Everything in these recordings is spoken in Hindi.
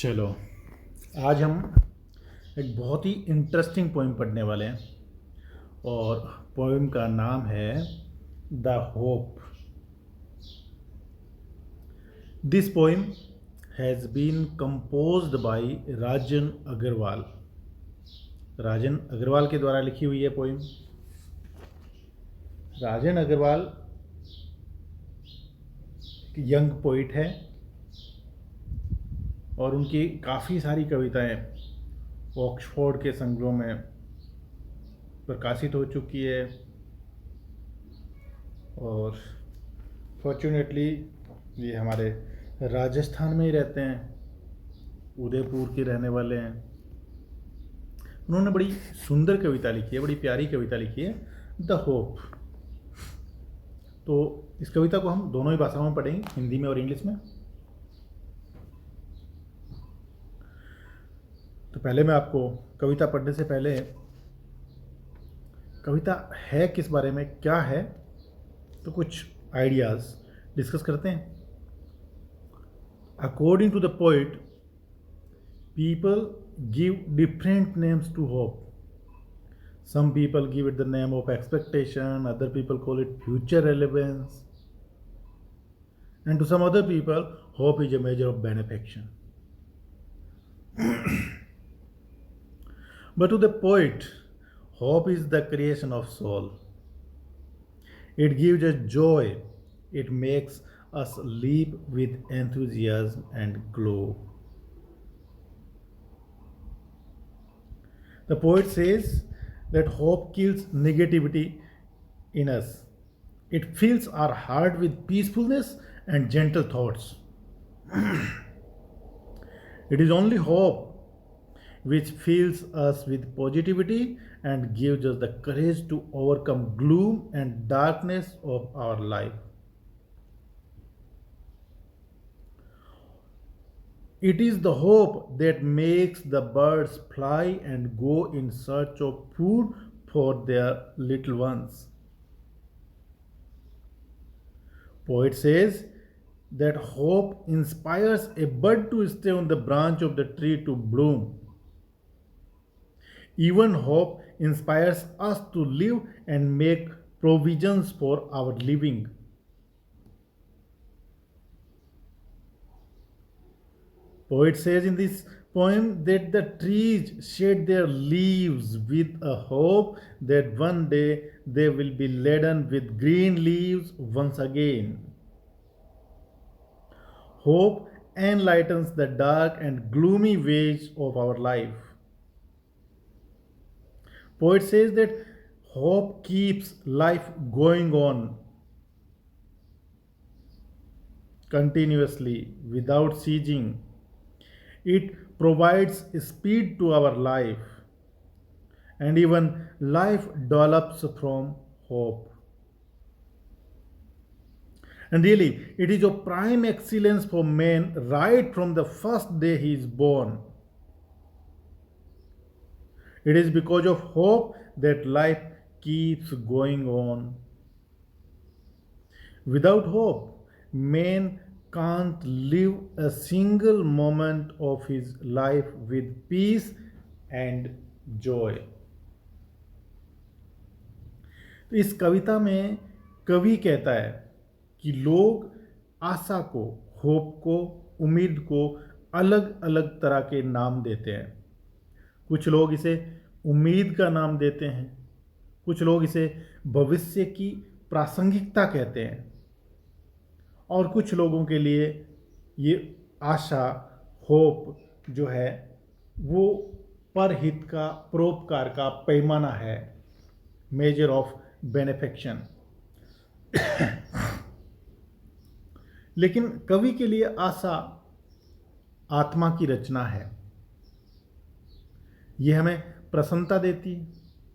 चलो, आज हम एक बहुत ही इंटरेस्टिंग पोइम पढ़ने वाले हैं और पोइम का नाम है the hope. This poem has been composed by Rajan Agarwal. Rajan Agarwal के द्वारा लिखी हुई है poem. Rajan Agarwal young poet है और उनकी काफ़ी सारी कविताएं ऑक्सफोर्ड के संग्रह में प्रकाशित हो चुकी है और फॉर्चुनेटली ये हमारे राजस्थान में ही रहते हैं, उदयपुर के रहने वाले हैं। उन्होंने बड़ी सुंदर कविता लिखी है, बड़ी प्यारी कविता लिखी है, द होप। तो इस कविता को हम दोनों ही भाषाओं में पढ़ेंगे, हिंदी में और इंग्लिश में। तो पहले मैं आपको कविता पढ़ने से पहले कविता है किस बारे में, क्या है, तो कुछ आइडियाज़ डिस्कस करते हैं। According to the poet, people give different names to hope. Some people give it the name of expectation, other people call it future relevance, and to some other people, hope is a measure of benefaction. But to the poet, hope is the creation of soul. It gives us joy, it makes us live with enthusiasm and glow. The poet says that hope kills negativity in us. It fills our heart with peacefulness and gentle thoughts. It is only hope which fills us with positivity and gives us the courage to overcome gloom and darkness of our life. It is the hope that makes the birds fly and go in search of food for their little ones. Poet says that hope inspires a bird to stay on the branch of the tree to bloom. Even hope inspires us to live and make provisions for our living. Poet says in this poem that the trees shed their leaves with a hope that one day they will be laden with green leaves once again. Hope enlightens the dark and gloomy ways of our life. Poet says that hope keeps life going on continuously without ceasing. It provides speed to our life, and even life develops from hope. And really, it is of prime excellence for man right from the first day he is born. It is because of hope that life keeps going on. Without hope, man can't live a single moment of his life with peace and joy. तो इस कविता में कवि कहता है कि लोग आशा को, होप को, उम्मीद को अलग अलग तरह के नाम देते हैं। कुछ लोग इसे उम्मीद का नाम देते हैं, कुछ लोग इसे भविष्य की प्रासंगिकता कहते हैं, और कुछ लोगों के लिए ये आशा, होप जो है वो परहित का, परोपकार का पैमाना है, मेजर ऑफ बेनिफेक्शन। लेकिन कवि के लिए आशा आत्मा की रचना है। ये हमें प्रसन्नता देती है,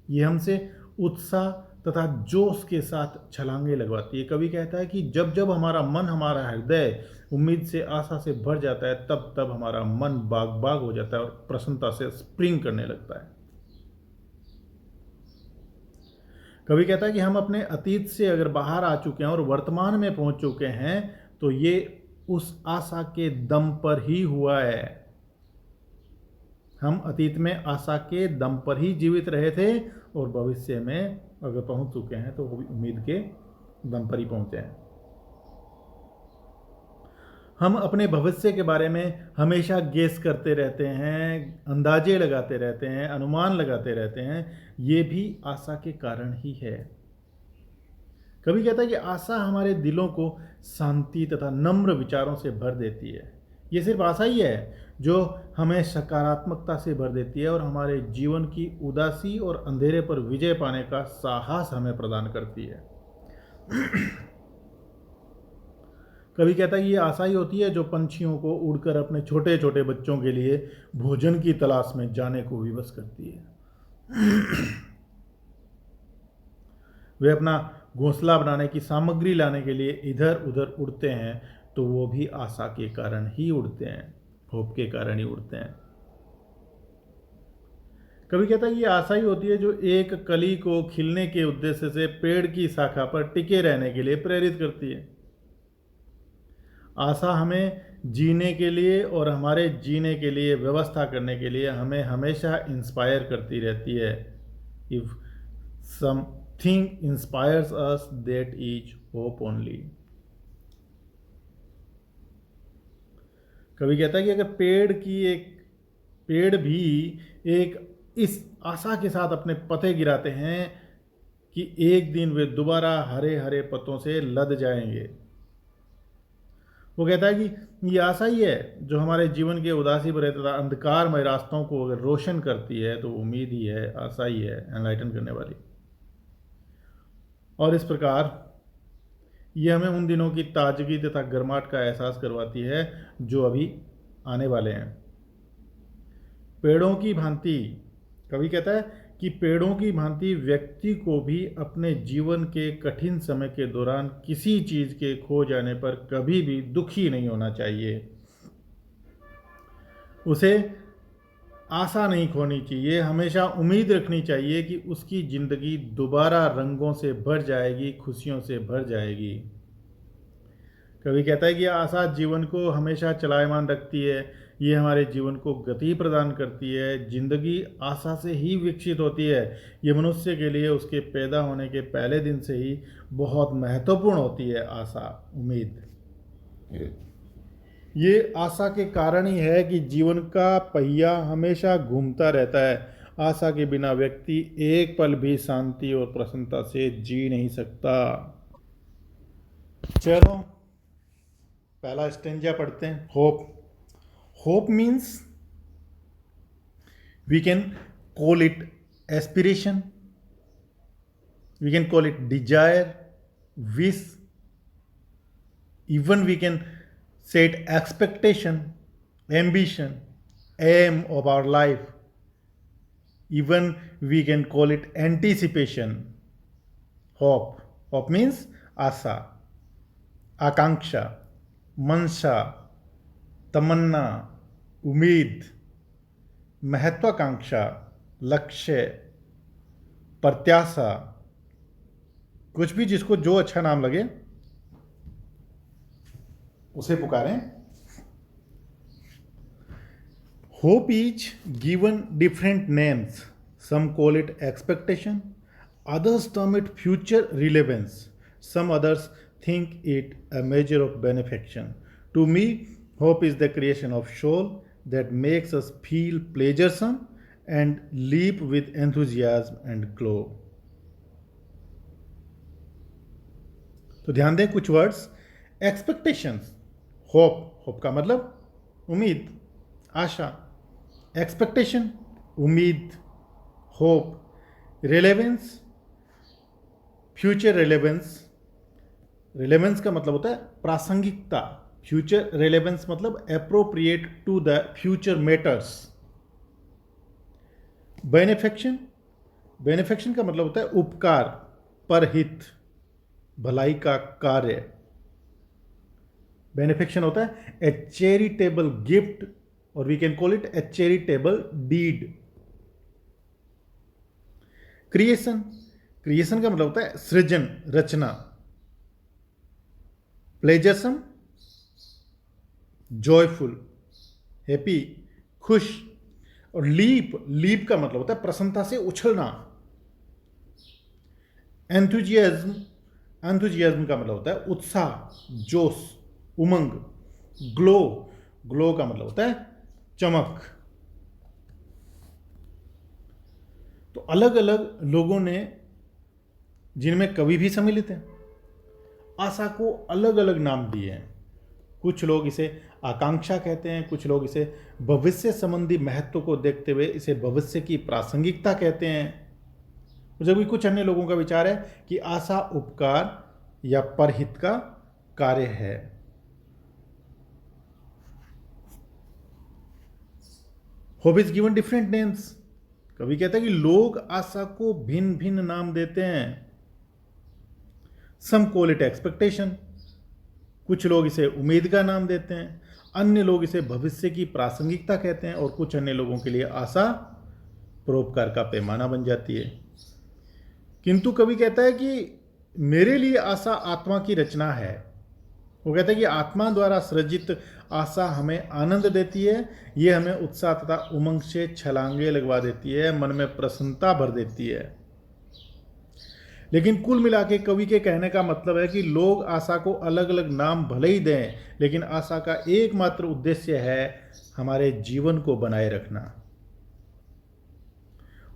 ये हमसे उत्साह तथा जोश के साथ छलांगे लगवाती है। कवि कहता है कि जब जब हमारा मन, हमारा हृदय उम्मीद से, आशा से भर जाता है, तब तब हमारा मन बाग बाग हो जाता है और प्रसन्नता से स्प्रिंग करने लगता है। कवि कहता है कि हम अपने अतीत से अगर बाहर आ चुके हैं और वर्तमान में पहुंच चुके हैं, तो ये उस आशा के दम पर ही हुआ है। हम अतीत में आशा के दम पर ही जीवित रहे थे और भविष्य में अगर पहुंच चुके हैं तो वो भी उम्मीद के दम पर ही पहुंचे हैं। हम अपने भविष्य के बारे में हमेशा गेस करते रहते हैं, अंदाजे लगाते रहते हैं, अनुमान लगाते रहते हैं। ये भी आशा के कारण ही है। कवि कहता है कि आशा हमारे दिलों को शांति तथा नम्र विचारों से भर देती है। ये सिर्फ आशा ही है जो हमें सकारात्मकता से भर देती है और हमारे जीवन की उदासी और अंधेरे पर विजय पाने का साहस हमें प्रदान करती है। कवि कहता है कि ये आशा ही होती है जो पंछियों को उड़कर अपने छोटे छोटे बच्चों के लिए भोजन की तलाश में जाने को विवश करती है। वे अपना घोंसला बनाने की सामग्री लाने के लिए इधर उधर उड़ते हैं तो वो भी आशा के कारण ही उड़ते हैं, होप के कारण ही उड़ते हैं। कवि कहता है कि ये आशा ही होती है जो एक कली को खिलने के उद्देश्य से पेड़ की शाखा पर टिके रहने के लिए प्रेरित करती है। आशा हमें जीने के लिए और हमारे जीने के लिए व्यवस्था करने के लिए हमें हमेशा इंस्पायर करती रहती है। If something inspires us that is hope only. कवि कहता है कि अगर पेड़ भी एक इस आशा के साथ अपने पत्ते गिराते हैं कि एक दिन वे दोबारा हरे हरे पत्तों से लद जाएंगे। वो कहता है कि ये आशा ही है जो हमारे जीवन के उदासी भरे तथा अंधकारमय रास्तों को अगर रोशन करती है तो उम्मीद ही है, आशा ही है एनलाइटन करने वाली। और इस प्रकार ये हमें उन दिनों की ताजगी तथा गर्माहट का एहसास करवाती है जो अभी आने वाले हैं। पेड़ों की भांति कवि कहता है कि पेड़ों की भांति व्यक्ति को भी अपने जीवन के कठिन समय के दौरान किसी चीज के खो जाने पर कभी भी दुखी नहीं होना चाहिए। उसे आशा नहीं खोनी चाहिए, हमेशा उम्मीद रखनी चाहिए कि उसकी जिंदगी दोबारा रंगों से भर जाएगी, खुशियों से भर जाएगी। कवि कहता है कि आशा जीवन को हमेशा चलायमान रखती है, ये हमारे जीवन को गति प्रदान करती है। जिंदगी आशा से ही विकसित होती है। ये मनुष्य के लिए उसके पैदा होने के पहले दिन से ही बहुत महत्वपूर्ण होती है। आशा, उम्मीद, ये आशा के कारण ही है कि जीवन का पहिया हमेशा घूमता रहता है। आशा के बिना व्यक्ति एक पल भी शांति और प्रसन्नता से जी नहीं सकता। चलो पहला स्टेंजा पढ़ते हैं। Hope means we can call it aspiration, we can call it desire, wish, even we can say it expectation, ambition, aim of our life, even we can call it anticipation. Hope means आशा, आकांक्षा, मनसा, तमन्ना, उम्मीद, महत्वाकांक्षा, लक्ष्य, प्रत्याशा, कुछ भी जिसको जो अच्छा नाम लगे उसे पुकारें। Hope is given different names, some call it expectation, others term it future relevance, some others think it a measure of benefaction. To me, hope is the creation of soul that makes us feel pleasuresome and leap with enthusiasm and glow. तो ध्यान दें कुछ वर्ड्स। एक्सपेक्टेशंस, होप का मतलब उम्मीद, आशा। एक्सपेक्टेशन, उम्मीद, hope. Relevance, future relevance. Relevance का मतलब होता है प्रासंगिकता। फ्यूचर रिलेवेंस मतलब appropriate to the future matters. Benefaction का मतलब होता है उपकार, परहित, भलाई का कार्य। बेनिफेक्शन होता है ए चैरिटेबल गिफ्ट और we can call it a charitable deed. Creation का मतलब होता है सृजन, रचना। प्लेजरसम, जॉयफुल, हैप्पी, खुश। और लीप का मतलब होता है प्रसन्नता से उछलना। एंथुजियाज्म एंथुजियाज्म का मतलब होता है उत्साह, जोश, उमंग। ग्लो का मतलब होता है चमक। तो अलग अलग लोगों ने, जिनमें कवि भी सम्मिलित हैं, आशा को अलग अलग नाम दिए हैं। कुछ लोग इसे आकांक्षा कहते हैं, कुछ लोग इसे भविष्य संबंधी महत्व को देखते हुए इसे भविष्य की प्रासंगिकता कहते हैं। जबकि कुछ अन्य लोगों का विचार है कि आशा उपकार या परहित का कार्य है। Hope is given different names. कवि कहता है कि लोग आशा को भिन्न भिन्न नाम देते हैं। सम कॉल इट एक्सपेक्टेशन, कुछ लोग इसे उम्मीद का नाम देते हैं, अन्य लोग इसे भविष्य की प्रासंगिकता कहते हैं, और कुछ अन्य लोगों के लिए आशा परोपकार का पैमाना बन जाती है। किंतु कवि कहता है कि मेरे लिए आशा आत्मा की रचना है। वो कहता है कि आत्मा द्वारा सृजित आशा हमें आनंद देती है, ये हमें उत्साह तथा उमंग से छलांगे लगवा देती है, मन में प्रसन्नता भर देती है। लेकिन कुल मिला के कवि के कहने का मतलब है कि लोग आशा को अलग अलग नाम भले ही दें, लेकिन आशा का एकमात्र उद्देश्य है हमारे जीवन को बनाए रखना।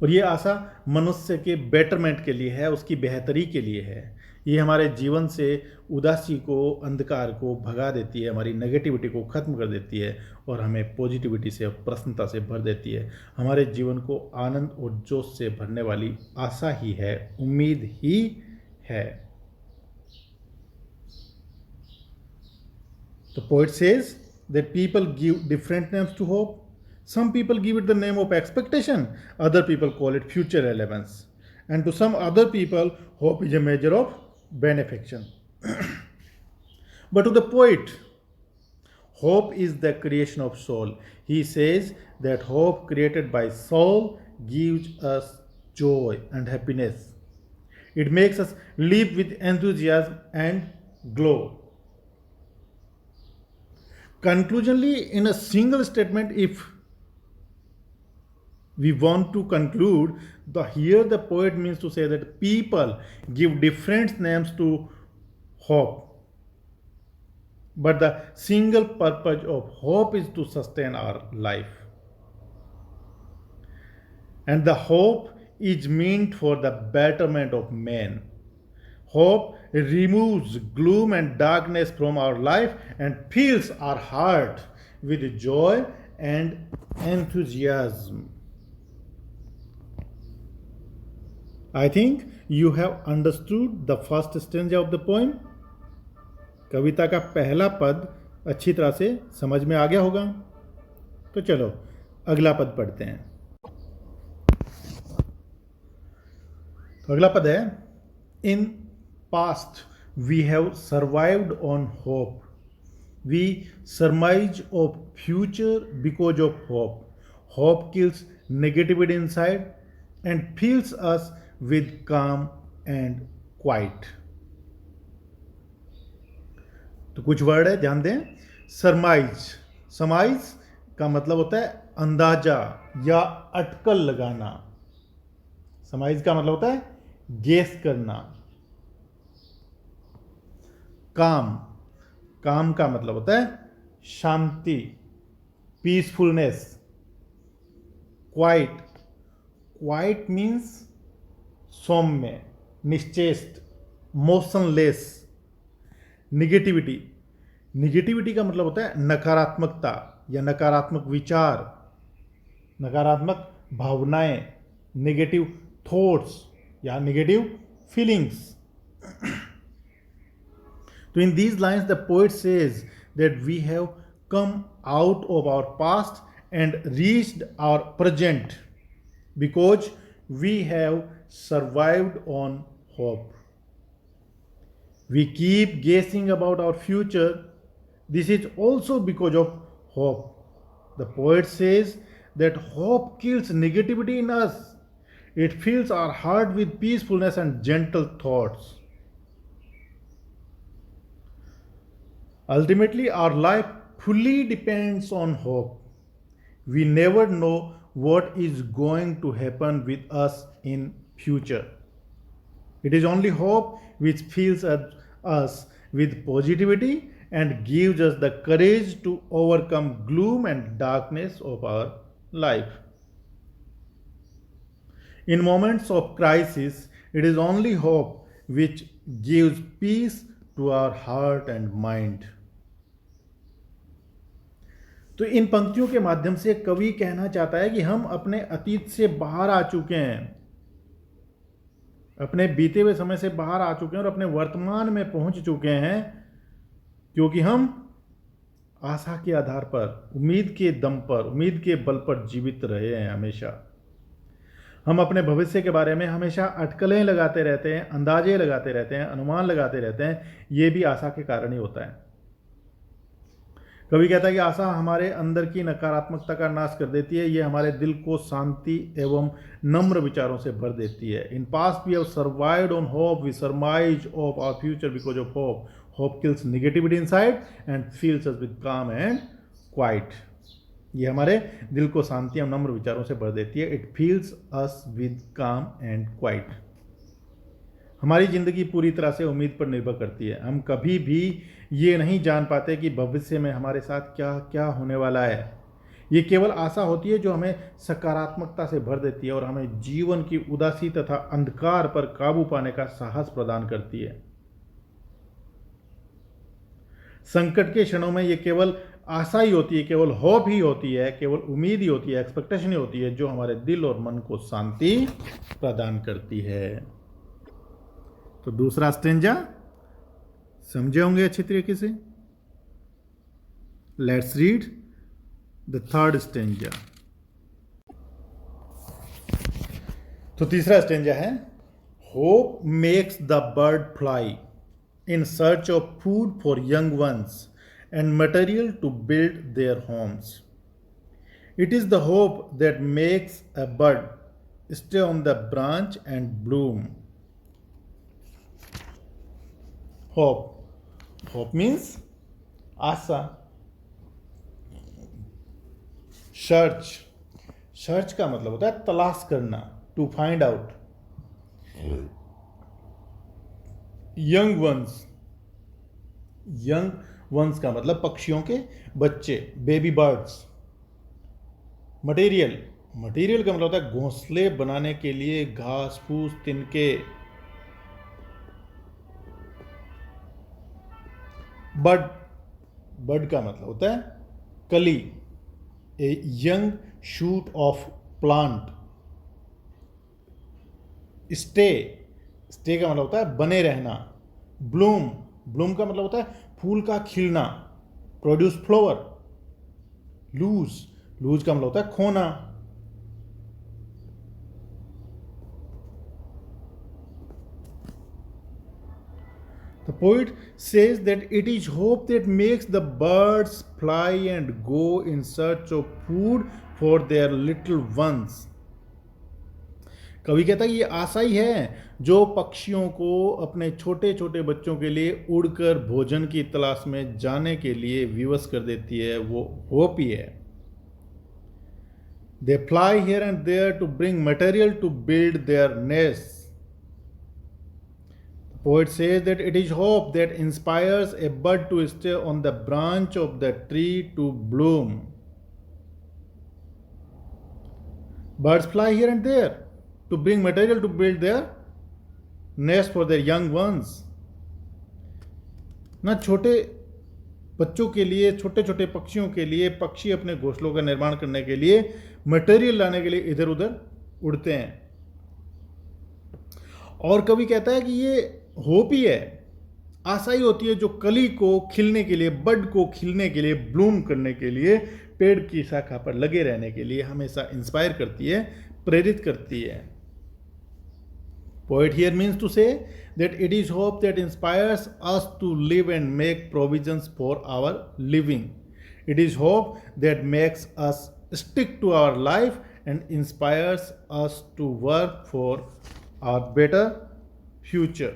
और ये आशा मनुष्य के बेटरमेंट के लिए है, उसकी बेहतरी के लिए है। ये हमारे जीवन से उदासी को, अंधकार को भगा देती है, हमारी नेगेटिविटी को ख़त्म कर देती है और हमें पॉजिटिविटी से, प्रसन्नता से भर देती है। हमारे जीवन को आनंद और जोश से भरने वाली आशा ही है, उम्मीद ही है। The poet says that people give different names to hope. Some people give it the name of expectation, other people call it future relevance, and to some other people, hope is a measure of benefaction. But to the poet, hope is the creation of soul. He says that hope created by soul gives us joy and happiness. It makes us live with enthusiasm and glow. Conclusionally, in a single statement, if we want to conclude, here the poet means to say that people give different names to hope, but the single purpose of hope is to sustain our life, and the hope is meant for the betterment of man. Hope removes gloom and darkness from our life and fills our heart with joy and enthusiasm. I think you have understood the first stanza of the poem. कविता का पहला पद अच्छी तरह से समझ में आ गया होगा। तो चलो अगला पद पढ़ते हैं। तो अगला पद है, इन past we have survived on hope. We surmise of future because of hope. Hope kills negativity inside and fills us with calm and quiet. तो कुछ वर्ड है, ध्यान दें। सरमाइज का मतलब होता है अंदाजा या अटकल लगाना। सरमाइज का मतलब होता है गेस करना। काम का मतलब होता है शांति, पीसफुलनेस। क्वाइट मीन्स सौम्य, निश्चेष्ट, मोशनलेस। निगेटिविटी का मतलब होता है नकारात्मकता या नकारात्मक विचार, नकारात्मक भावनाएं, नेगेटिव थॉट्स या negative feelings. So in these lines, the poet says that we have come out of our past and reached our present because we have survived on hope. We keep guessing about our future. This is also because of hope. The poet says that hope kills negativity in us. It fills our heart with peacefulness and gentle thoughts. Ultimately, our life fully depends on hope. We never know what is going to happen with us in future. It is only hope which fills us with positivity and gives us the courage to overcome gloom and darkness of our life. In moments of crisis, it is only hope which gives peace to our heart and mind. तो इन पंक्तियों के माध्यम से कवि कहना चाहता है कि हम अपने अतीत से बाहर आ चुके हैं, अपने बीते हुए समय से बाहर आ चुके हैं और अपने वर्तमान में पहुंच चुके हैं, क्योंकि हम आशा के आधार पर, उम्मीद के दम पर, उम्मीद के बल पर जीवित रहे हैं। हमेशा हम अपने भविष्य के बारे में हमेशा अटकलें लगाते रहते हैं, अंदाजे लगाते रहते हैं, अनुमान लगाते रहते हैं। ये भी आशा के कारण ही होता है। कवि कहता है कि आशा हमारे अंदर की नकारात्मकता का नाश कर देती है, ये हमारे दिल को शांति एवं नम्र विचारों से भर देती है। In past we have survived on hope, we surmise of our future because of hope. Hope kills negativity inside and fills us with calm and quiet. ये हमारे दिल को शांति एवं नम्र विचारों से भर देती है। It feels us with calm and quite. हमारी ज़िंदगी पूरी तरह से उम्मीद पर निर्भर करती है। हम कभी भी ये नहीं जान पाते कि भविष्य में हमारे साथ क्या क्या होने वाला है। ये केवल आशा होती है जो हमें सकारात्मकता से भर देती है और हमें जीवन की उदासी तथा अंधकार पर काबू पाने का साहस प्रदान करती है। संकट के क्षणों में ये केवल आशा ही होती है, केवल होप ही होती है, केवल उम्मीद ही होती है, एक्सपेक्टेशन ही होती है, जो हमारे दिल और मन को शांति प्रदान करती है। तो दूसरा स्टेंजा समझे होंगे अच्छी तरीके से। Let's read the third stanza. तो तीसरा स्टेंजा है, hope makes the bird fly in search of food for young ones and material to build their homes. It is the hope that makes a bird stay on the branch and bloom. Hope. Hope means आशा। सर्च। सर्च का मतलब होता है तलाश करना, to find out. Young ones. Young ones का मतलब पक्षियों के बच्चे, बेबी बर्ड्स। मटेरियल। मटेरियल का मतलब होता है घोंसले बनाने के लिए घास फूस, तिनके। बड। बड का मतलब होता है कली, a young shoot of plant. Stay. Stay का मतलब होता है बने रहना। ब्लूम। ब्लूम का मतलब होता है फूल का खिलना, प्रोड्यूस फ्लावर। लूज। लूज का मतलब होता है खोना। The poet says that it is hope that makes the birds fly and go in search of food for their little ones. कवि कहता है ये आशा ही है जो पक्षियों को अपने छोटे छोटे बच्चों के लिए उड़कर भोजन की तलाश में जाने के लिए विवश कर देती है, वो होप ही है। They fly here and there to bring material to build their nests. The poet says that it is hope that inspires a bird to stay on the branch of the tree to bloom. Birds fly here and there to bring material to build their nest for their young ones. ना छोटे बच्चों के लिए, छोटे छोटे पक्षियों के लिए, पक्षी अपने घोंसलों का निर्माण करने के लिए, मटेरियल लाने के लिए इधर उधर उड़ते हैं। और कवि कहता है कि ये होप ही है, आशा ही होती है जो कली को खिलने के लिए, बड को खिलने के लिए, ब्लूम करने के लिए, पेड़ की शाखा पर लगे रहने के लिए हमेशा इंस्पायर करती है, प्रेरित करती है। Poet here means to say that it is hope that inspires us to live and make provisions for our living. It is hope that makes us stick to our life and inspires us to work for our better future.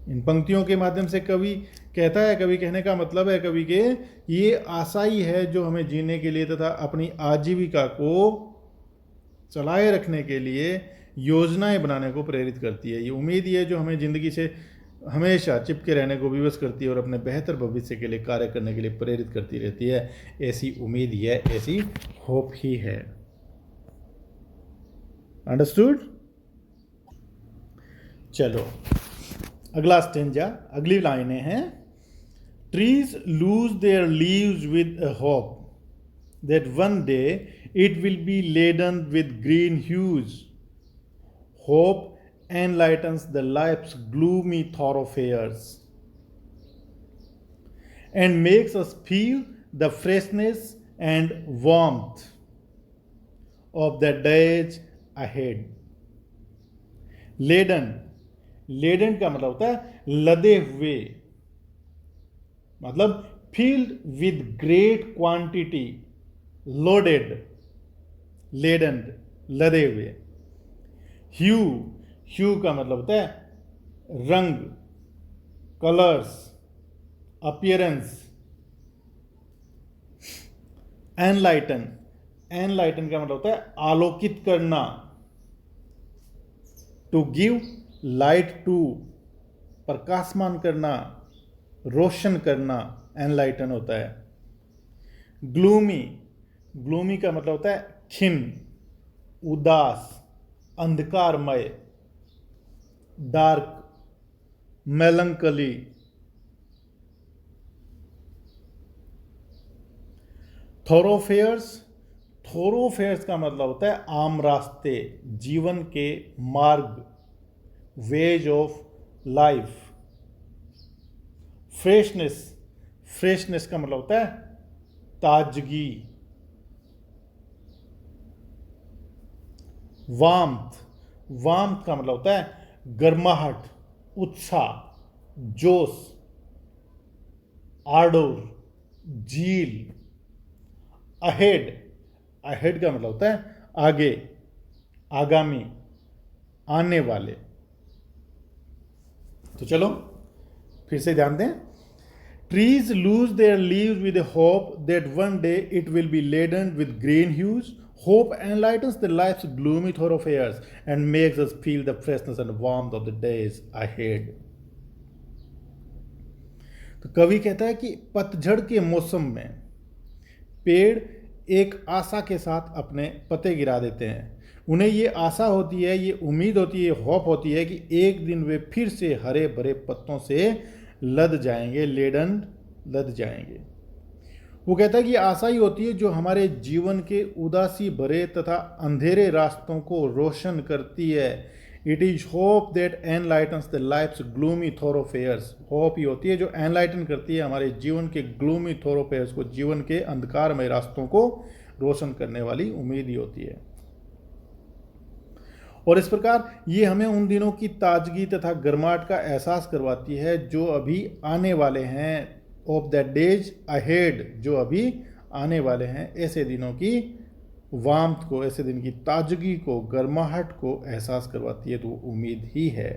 इन पंक्तियों के माध्यम से कवि कहता है कवि, कहने का मतलब है कवि के, ये आशा ही है जो हमें जीने के लिए तथा अपनी आजीविका को चलाए रखने के लिए योजनाएं बनाने को प्रेरित करती है। ये उम्मीद ही है जो हमें ज़िंदगी से हमेशा चिपके रहने को विवश करती है और अपने बेहतर भविष्य के लिए कार्य करने के लिए प्रेरित करती रहती है। ऐसी उम्मीद ही है, ऐसी होप ही है। अंडरस्टूड? चलो अगला स्टेंजा, अगली लाइनें हैं। Trees lose their leaves with a hope that one day it will be laden with green hues. Hope enlightens the life's gloomy thoroughfares and makes us feel the freshness and warmth of the days ahead. Laden, laden का मतलब होता है लदे हुए, मतलब filled with great quantity, loaded, laden, लदे हुए। ह्यू, ह्यू का मतलब होता है रंग, कलर्स, अपीयरेंस। एनलाइटन, एनलाइटन का मतलब होता है आलोकित करना, टू गिव लाइट टू, प्रकाशमान करना, रोशन करना, एनलाइटन होता है। ग्लूमी, ग्लूमी का मतलब होता है खिन्न, उदास, अंधकारमय, डार्क, मेलंकली। थोरोफेयर्स, थोरोफेयर्स का मतलब होता है आम रास्ते, जीवन के मार्ग, ways of life. Freshness, freshness का मतलब होता है ताजगी। वार्मथ, वार्मथ का मतलब होता है गर्माहट, उत्साह, जोश, आर्डोर, झील। अहेड, अहेड का मतलब होता है आगे, आगामी, आने वाले। तो चलो फिर से ध्यान दें। Trees lose their leaves with a hope that one day it will be laden with green hues. Hope enlightens the life's gloomy thoroughfares and makes us feel the freshness and warmth of the days ahead. तो कवि कहता है कि पतझड़ के मौसम में पेड़ एक आशा के साथ अपने पत्ते गिरा देते हैं। उन्हें ये आशा होती है, ये उम्मीद होती है, होप होती है कि एक दिन वे फिर से हरे भरे पत्तों से लद जाएंगे, लेडन, लद जाएंगे। वो कहता है कि आशा ही होती है जो हमारे जीवन के उदासी भरे तथा अंधेरे रास्तों को रोशन करती है। It is hope that enlightens the life's gloomy thoroughfares. Hope ही होती है जो एनलाइटन करती है हमारे जीवन के ग्लूमी थोरोफेयर्स को, जीवन के अंधकारमय रास्तों को रोशन करने वाली उम्मीद ही होती है। और इस प्रकार ये हमें उन दिनों की ताजगी तथा गर्माहट का एहसास करवाती है जो अभी आने वाले हैं, ऑफ द डेज अहेड, जो अभी आने वाले हैं। ऐसे दिनों की वार्मथ को, ऐसे दिन की ताजगी को, गर्माहट को एहसास करवाती है, तो वो उम्मीद ही है।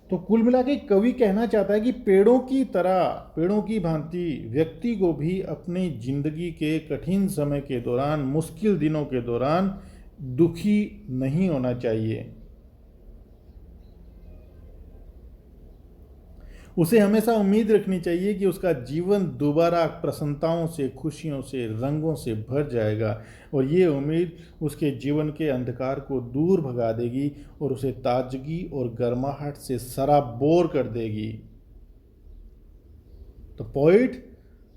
तो कुल मिला के कवि कहना चाहता है कि पेड़ों की तरह, पेड़ों की भांति व्यक्ति को भी अपनी जिंदगी के कठिन समय के दौरान, मुश्किल दिनों के दौरान दुखी नहीं होना चाहिए। उसे हमेशा उम्मीद रखनी चाहिए कि उसका जीवन दोबारा प्रसन्नताओं से, खुशियों से, रंगों से भर जाएगा और ये उम्मीद उसके जीवन के अंधकार को दूर भगा देगी और उसे ताजगी और गर्माहट से सराबोर कर देगी। The poet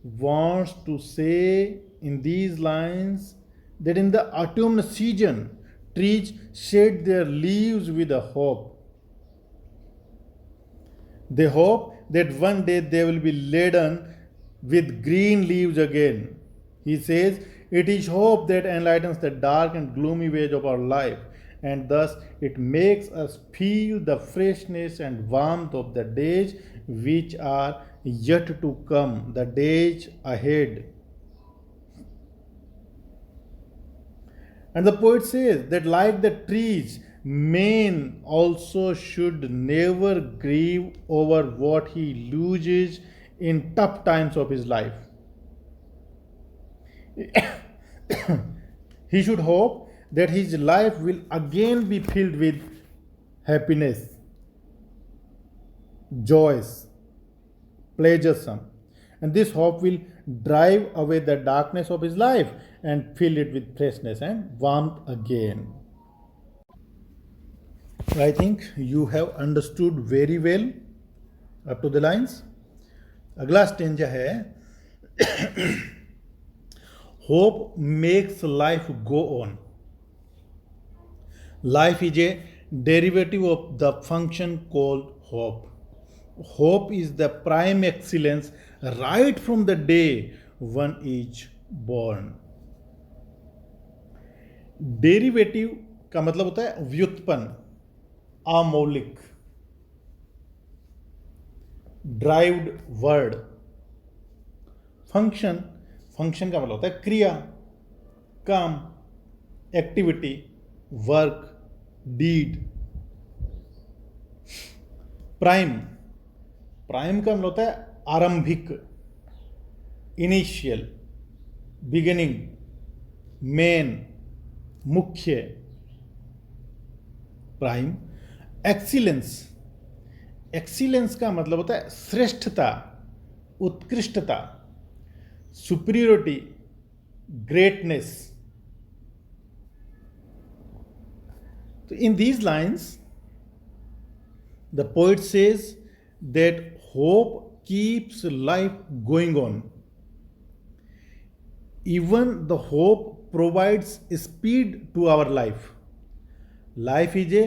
wants to say in these lines that in the autumn season trees shed their leaves with a hope. They hope that one day they will be laden with green leaves again. He says, it is hope that enlightens the dark and gloomy ways of our life, and thus it makes us feel the freshness and warmth of the days which are yet to come, the days ahead. And the poet says that like the trees Man also should never grieve over what he loses in tough times of his life. He should hope that his life will again be filled with happiness, joys, pleasuresome, and this hope will drive away the darkness of his life and fill it with freshness and warmth again. I think you have understood very well up to the lines. अगला स्टेंजा है hope makes life go on. Life is a derivative of the function called hope. Hope is the prime excellence right from the day one is born. Derivative का मतलब होता है व्युत्पन्न, अमौलिक, ड्राइव्ड वर्ड। फंक्शन, फंक्शन का मतलब होता है क्रिया, काम, activity, work, deed. Prime, prime का मतलब होता है आरंभिक, इनिशियल, बिगिनिंग, मेन, मुख्य। प्राइम। एक्सीलेंस, एक्सीलेंस का मतलब होता है श्रेष्ठता, उत्कृष्टता, superiority, greatness. So in these lines, the poet says that hope keeps life going on. Even the hope provides speed to our life. Life is a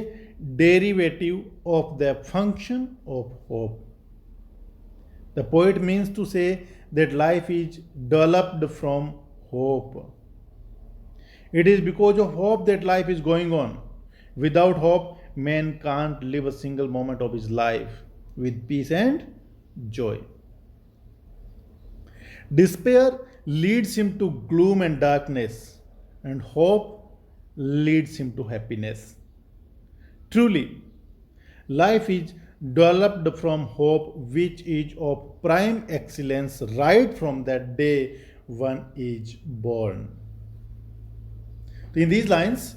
derivative of the function of hope. The poet means to say that life is developed from hope. It is because of hope that life is going on. Without hope, man can't live a single moment of his life with peace and joy. Despair leads him to gloom and darkness, and hope leads him to happiness. Truly, life is developed from hope, which is of prime excellence right from that day one is born. In these lines,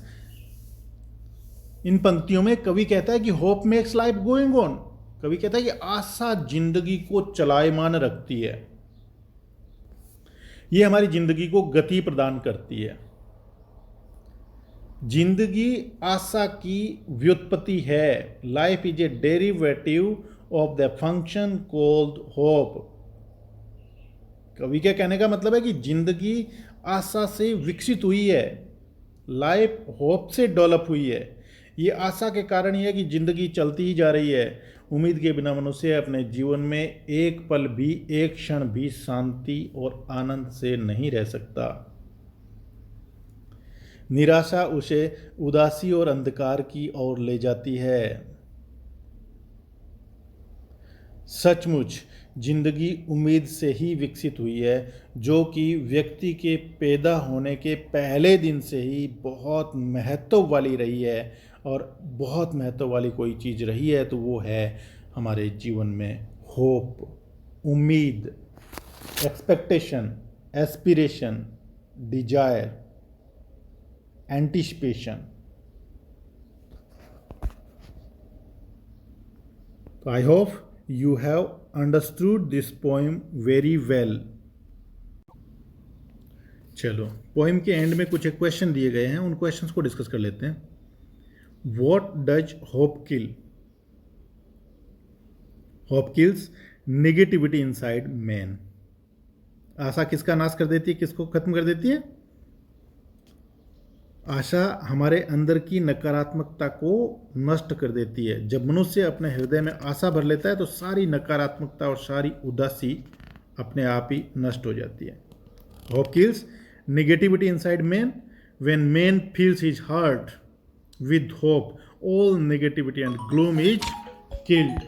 इन पंक्तियों में कवि कहता है कि hope makes life going on. कवि कहता है कि आशा जिंदगी को चलायमान रखती है, ये हमारी जिंदगी को गति प्रदान करती है। जिंदगी आशा की व्युत्पत्ति है। Life is a derivative of the function called hope. कवि के कहने का मतलब है कि जिंदगी आशा से विकसित हुई है, लाइफ होप से डेवलप हुई है। ये आशा के कारण ही है कि जिंदगी चलती ही जा रही है। उम्मीद के बिना मनुष्य अपने जीवन में एक पल भी, एक क्षण भी शांति और आनंद से नहीं रह सकता। निराशा उसे उदासी और अंधकार की ओर ले जाती है। सचमुच जिंदगी उम्मीद से ही विकसित हुई है, जो कि व्यक्ति के पैदा होने के पहले दिन से ही बहुत महत्व वाली रही है। और बहुत महत्व वाली कोई चीज़ रही है तो वो है हमारे जीवन में होप, उम्मीद, एक्सपेक्टेशन, एस्पिरेशन, डिजायर, एंटिसिपेशन। तो I hope you have understood this poem very well. चलो, पोएम के एंड में कुछ एक क्वेश्चन दिए गए हैं, उन क्वेश्चंस को डिस्कस कर लेते हैं। What does hope kill? Hope kills negativity inside man. आशा किसका नाश कर देती है, किसको खत्म कर देती है? आशा हमारे अंदर की नकारात्मकता को नष्ट कर देती है। जब मनुष्य अपने हृदय में आशा भर लेता है तो सारी नकारात्मकता और सारी उदासी अपने आप ही नष्ट हो जाती है। Hope kills negativity inside man. When man feels his heart with hope, all negativity and gloom is killed.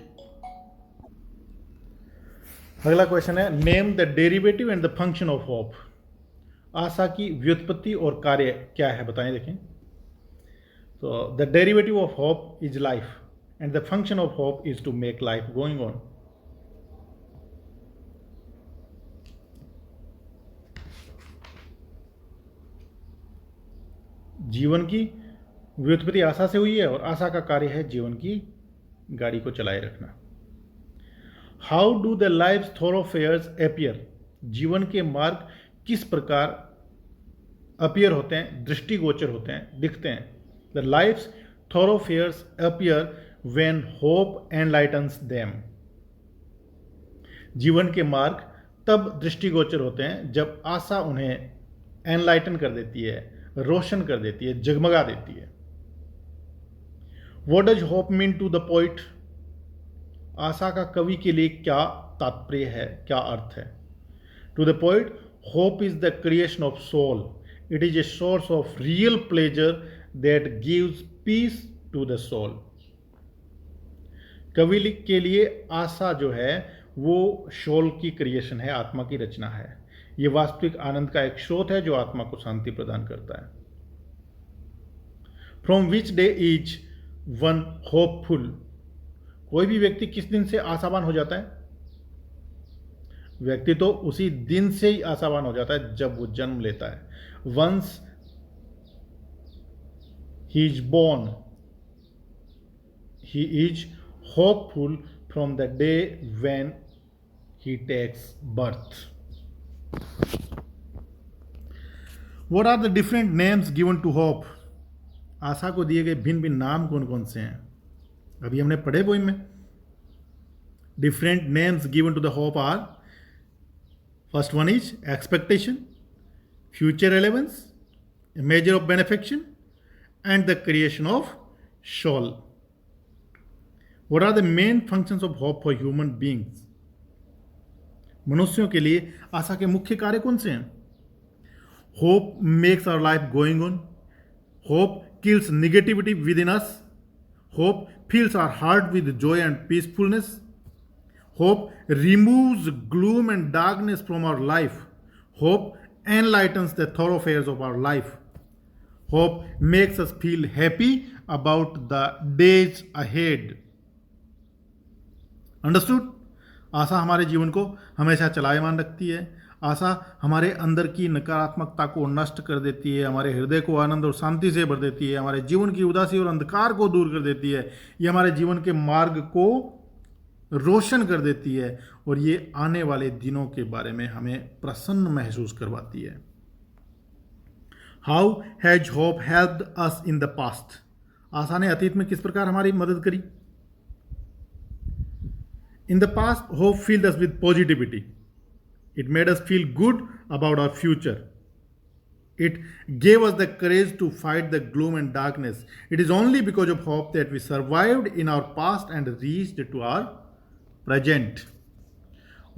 अगला क्वेश्चन है, name the derivative and the function of hope. आशा की व्युत्पत्ति और कार्य क्या है, बताएं। देखें तो the derivative of hope is life and the function of hope is to make life going on. जीवन की व्युत्पत्ति आशा से हुई है और आशा का कार्य है जीवन की गाड़ी को चलाए रखना. How do the life thoroughfares appear. जीवन के मार्ग किस प्रकार अपीयर होते हैं, दृष्टिगोचर होते हैं, दिखते हैं. The life thoroughfares appear when hope enlightens them. जीवन के मार्ग तब दृष्टिगोचर होते हैं जब आशा उन्हें एनलाइटन कर देती है, रोशन कर देती है, जगमगा देती है. What does hope mean to the poet. आशा का कवि के लिए क्या तात्पर्य है, क्या अर्थ है. To the poet hope is the creation of soul. It is a source of real pleasure that gives peace to the soul. कवि के लिए आशा जो है वो सोल की क्रिएशन है, आत्मा की रचना है. ये वास्तविक आनंद का एक स्रोत है जो आत्मा को शांति प्रदान करता है. From which day is one hopeful. कोई भी व्यक्ति किस दिन से आशावान हो जाता है. व्यक्ति तो उसी दिन से ही आशावान हो जाता है जब वो जन्म लेता है. Once he is born he is hopeful from the day when he takes birth. What are the different names given to hope? आशा को दिए गए भिन्न भिन्न नाम कौन कौन से हैं, अभी हमने पढ़े पोइम में. Different names given to the hope are, first one is expectation, future relevance, a measure of benefaction, and the creation of soul. What are the main functions of hope for human beings? मनुष्यों के लिए आशा के मुख्य कार्य कौन से हैं. Hope makes our life going on. Hope kills negativity within us. Hope fills our heart with joy and peacefulness. Hope removes gloom and darkness from our life. Hope enlightens the thoroughfares of our life. Hope makes us feel happy about the days ahead. Understood? आशा हमारे जीवन को हमेशा चलायमान रखती है. आशा हमारे अंदर की नकारात्मकता को नष्ट कर देती है, हमारे हृदय को आनंद और शांति से भर देती है, हमारे जीवन की उदासी और अंधकार को दूर कर देती है. ये हमारे जीवन के मार्ग को रोशन कर देती है और ये आने वाले दिनों के बारे में हमें प्रसन्न महसूस करवाती है. How has hope helped us in the past. आशा ने अतीत में किस प्रकार हमारी मदद करी. In the past, hope filled us with positivity. It made us feel good about our future. It gave us the courage to fight the gloom and darkness. It is only because of hope that we survived in our past and reached to our present.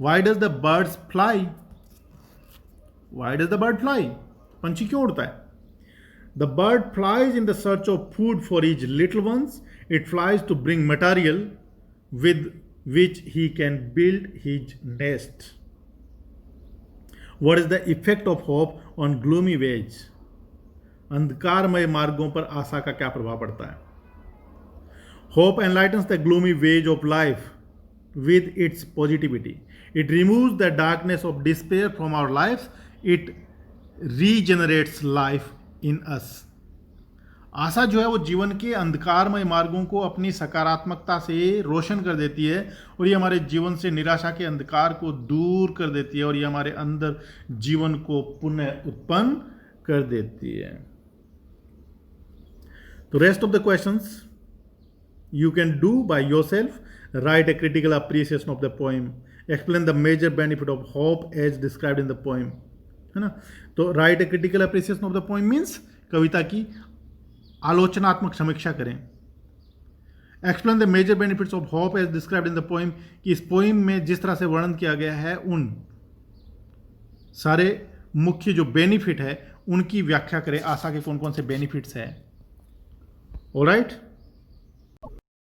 Why does the birds fly? Why does the bird fly? पंछी क्यों उड़ता है. The bird flies in the search of food for its little ones. It flies to bring material with which he can build his nest. What is the effect of hope on gloomy ways? अंधकारमय मार्गों पर आशा का क्या प्रभाव पड़ता है. Hope enlightens the gloomy ways of life with its positivity. It removes the darkness of despair from our lives. It regenerates life in us. आशा जो है वो जीवन के अंधकारमय मार्गों को अपनी सकारात्मकता से रोशन कर देती है और ये हमारे जीवन से निराशा के अंधकार को दूर कर देती है और ये हमारे अंदर जीवन को पुनः उत्पन्न कर देती है. तो rest of the questions you can do by yourself. Write a critical appreciation of the poem. Explain the major benefit of hope as described in the poem. है ना. तो write a critical appreciation of the poem means कविता की आलोचनात्मक समीक्षा करें. Explain the major benefits of hope as described in the poem. कि इस पोएम में जिस तरह से वर्णन किया गया है उन सारे मुख्य जो बेनिफिट है उनकी व्याख्या करें. आशा के कौन कौन से बेनिफिट्स है. ऑलराइट.